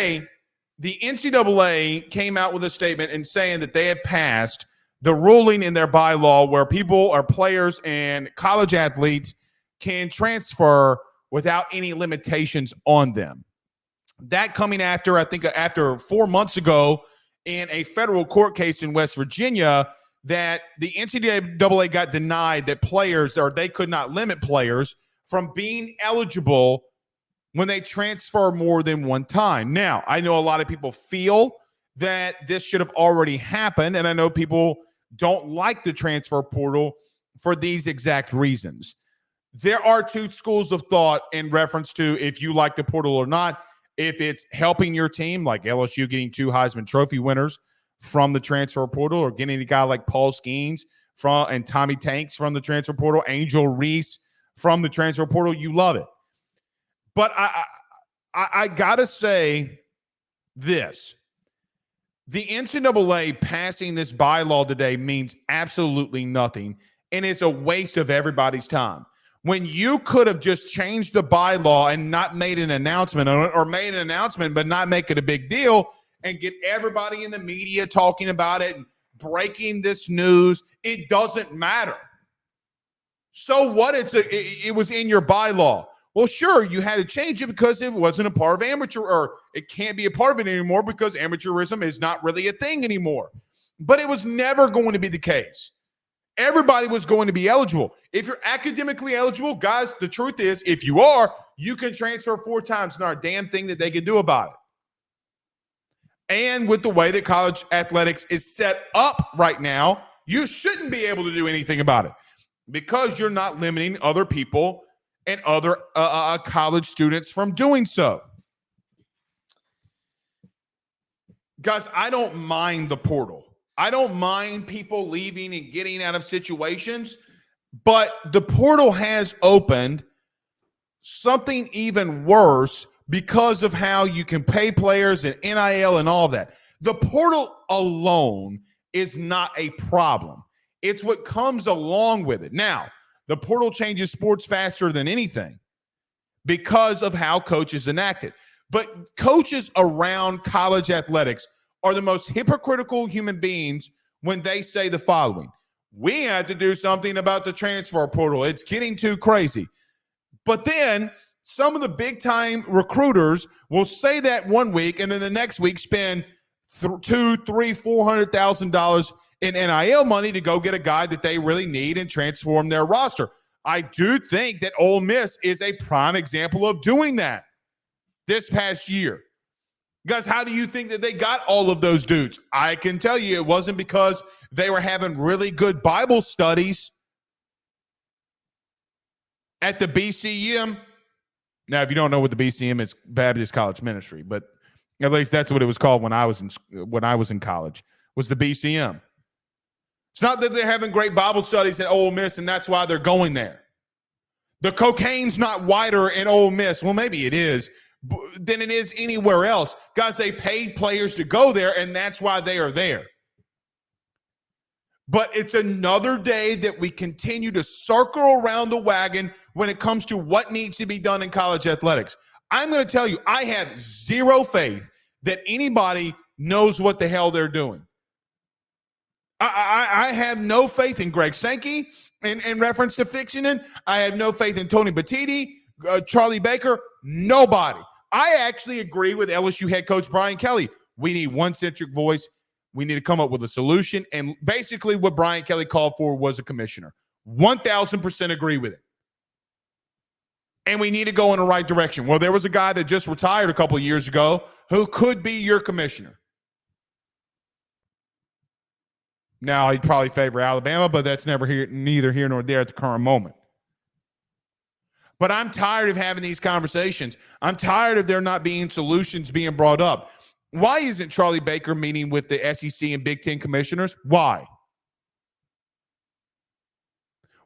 today, the NCAA came out with a statement and saying that they had passed the ruling in their bylaw where people or players and college athletes can transfer without any limitations on them. That coming after, I think, after 4 months ago in a federal court case in West Virginia that the NCAA got denied that players, or they could not limit players from being eligible when they transfer more than one time. Now, I know a lot of people feel that this should have already happened, and I know people don't like the transfer portal for these exact reasons. There are two schools of thought in reference to if you like the portal or not. If it's helping your team, like LSU getting 2 Heisman Trophy winners from the transfer portal, or getting a guy like Paul Skeens and Tommy Tanks from the transfer portal, Angel Reese from the transfer portal, you love it. But I gotta say this. The NCAA passing this bylaw today means absolutely nothing, and it's a waste of everybody's time. When you could have just changed the bylaw and not made an announcement, or made an announcement but not make it a big deal and get everybody in the media talking about it and breaking this news, it doesn't matter. So what? It was in your bylaw. Well, sure, you had to change it because it wasn't a part of amateur, or it can't be a part of it anymore because amateurism is not really a thing anymore. But it was never going to be the case. Everybody was going to be eligible. If you're academically eligible, guys, the truth is, if you are, you can transfer 4 times. Not a damn thing that they can do about it. And with the way that college athletics is set up right now, you shouldn't be able to do anything about it because you're not limiting other people and other college students from doing so. Guys, I don't mind the portal. I don't mind people leaving and getting out of situations, but the portal has opened something even worse because of how you can pay players and NIL and all of that. The portal alone is not a problem. It's what comes along with it. Now, the portal changes sports faster than anything because of how coaches enact it. But coaches around college athletics are the most hypocritical human beings when they say the following: we had to do something about the transfer portal. It's getting too crazy. But then some of the big-time recruiters will say that one week, and then the next week spend $200,000, $300,000, $400,000 in NIL money to go get a guy that they really need and transform their roster. I do think that Ole Miss is a prime example of doing that this past year. Guys, how do you think that they got all of those dudes? I can tell you it wasn't because they were having really good Bible studies at the BCM. Now, if you don't know what the BCM is, Baptist College Ministry, but at least that's what it was called when I was in college, was the BCM. It's not that they're having great Bible studies at Ole Miss and that's why they're going there. The cocaine's not wider in Ole Miss. Well, maybe it is, than it is anywhere else. Guys, they paid players to go there, and that's why they are there. But it's another day that we continue to circle around the wagon when it comes to what needs to be done in college athletics. I'm going to tell you, I have zero faith that anybody knows what the hell they're doing. I have no faith in Greg Sankey in reference to fictioning. I have no faith in Tony Batiti, Charlie Baker, nobody. I actually agree with LSU head coach Brian Kelly. We need one centric voice. We need to come up with a solution. And basically what Brian Kelly called for was a commissioner. 1,000% agree with it. And we need to go in the right direction. Well, there was a guy that just retired a couple of years ago who could be your commissioner. Now, he'd probably favor Alabama, but that's neither here nor there at the current moment. But I'm tired of having these conversations. I'm tired of there not being solutions being brought up. Why isn't Charlie Baker meeting with the SEC and Big Ten commissioners? Why?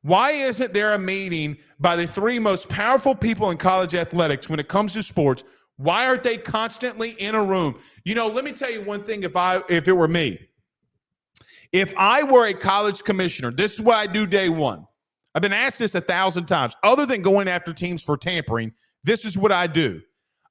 Why isn't there a meeting by the 3 most powerful people in college athletics when it comes to sports? Why aren't they constantly in a room? You know, let me tell you one thing. If it were me, if I were a college commissioner, this is what I do day one. I've been asked this 1,000 times. Other than going after teams for tampering, this is what I do.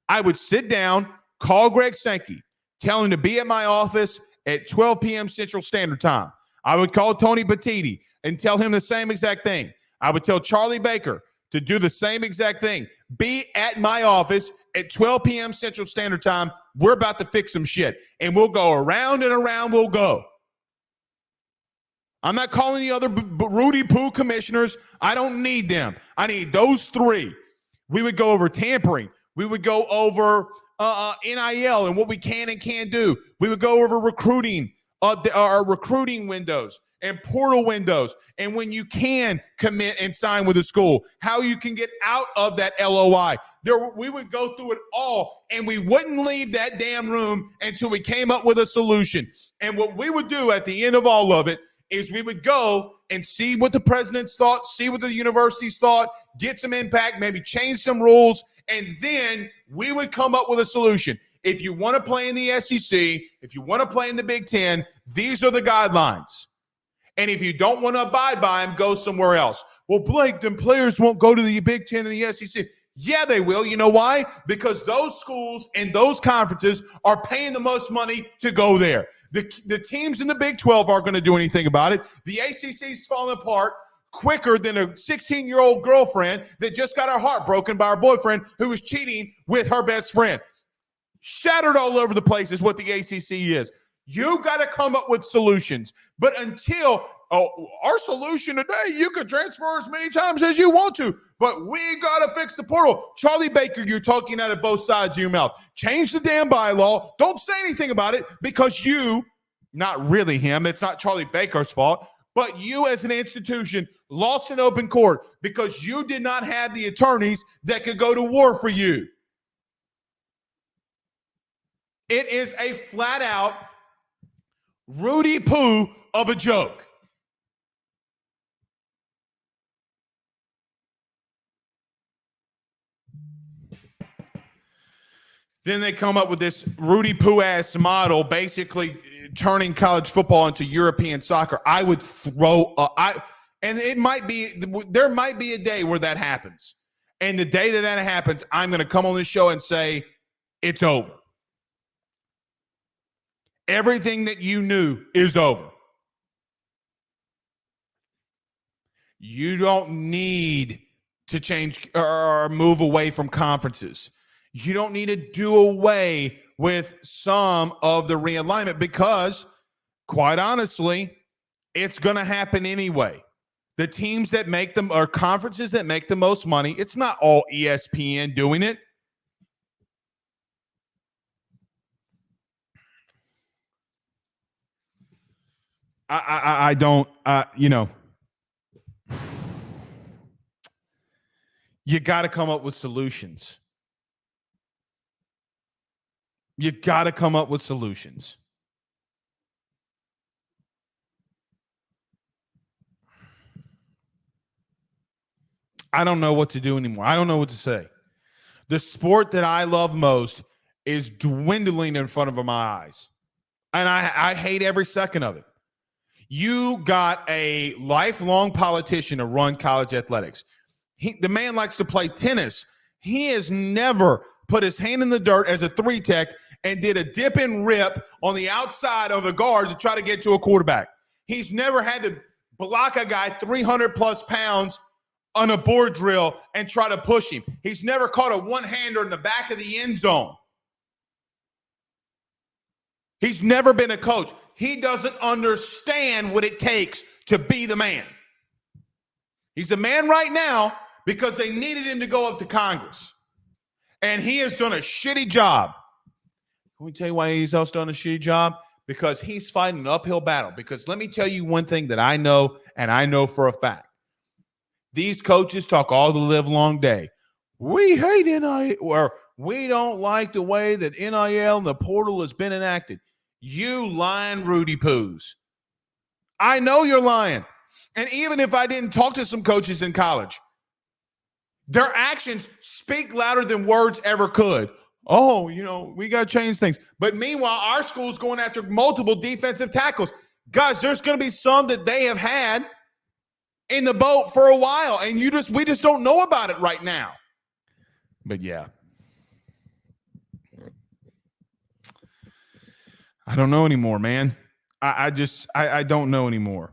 I would sit down call Greg Sankey, tell him to be at my office at 12 p.m. Central Standard Time. I would call Tony Petitti and tell him the same exact thing. I would tell Charlie Baker to do the same exact thing. Be at my office at 12 p.m. Central Standard Time. We're about to fix some shit. And we'll go around and around we'll go. I'm not calling the other Rudy Poo commissioners. I don't need them. I need those three. We would go over tampering. We would go over NIL and what we can and can't do. We would go over recruiting, our recruiting windows and portal windows, and when you can commit and sign with a school, how you can get out of that LOI. We would go through it all, and we wouldn't leave that damn room until we came up with a solution. And what we would do at the end of all of it is we would go and see what the presidents thought, see what the universities thought, get some impact, maybe change some rules, and then we would come up with a solution. If you want to play in the SEC, if you want to play in the Big Ten, these are the guidelines. And if you don't want to abide by them, go somewhere else. Well, Blake, then players won't go to the Big Ten and the SEC. Yeah, they will. You know why? Because those schools and those conferences are paying the most money to go there. The teams in the Big 12 aren't going to do anything about it. The ACC's falling apart quicker than a 16-year-old girlfriend that just got her heart broken by her boyfriend who was cheating with her best friend. Shattered all over the place is what the ACC is. You got to come up with solutions. But until our solution today, you can transfer as many times as you want to, but we got to fix the portal. Charlie Baker, you're talking out of both sides of your mouth. Change the damn bylaw. Don't say anything about it because you, not really him, it's not Charlie Baker's fault, but you as an institution lost in open court because you did not have the attorneys that could go to war for you. It is a flat out Rudy Poo of a joke. Then they come up with this Rudy Poo-ass model, basically turning college football into European soccer. I would throw and it might be, there might be a day where that happens. And the day that happens, I'm going to come on this show and say, it's over. Everything that you knew is over. You don't need to change or move away from conferences. You don't need to do away with some of the realignment because, quite honestly, it's going to happen anyway. The teams that make them are conferences that make the most money. It's not all ESPN doing it. I don't, you got to come up with solutions. You got to come up with solutions. I don't know what to do anymore. I don't know what to say. The sport that I love most is dwindling in front of my eyes. And I hate every second of it. You got a lifelong politician to run college athletics. The man likes to play tennis. He has never put his hand in the dirt as a three tech and did a dip and rip on the outside of the guard to try to get to a quarterback. He's never had to block a guy 300 plus pounds on a board drill and try to push him. He's never caught a one-hander in the back of the end zone. He's never been a coach. He doesn't understand what it takes to be the man. He's the man right now because they needed him to go up to Congress. And he has done a shitty job. Let me tell you why he's also done a shitty job. Because he's fighting an uphill battle. Because let me tell you one thing that I know, and I know for a fact. These coaches talk all the live long day. We hate NIL, or we don't like the way that NIL and the portal has been enacted. You lying Rudy Poos. I know you're lying. And even if I didn't talk to some coaches in college, their actions speak louder than words ever could. Oh, we got to change things. But meanwhile, our school's going after multiple defensive tackles. Guys, there's going to be some that they have had in the boat for a while, and we just don't know about it right now. But yeah. I don't know anymore, man. I don't know anymore.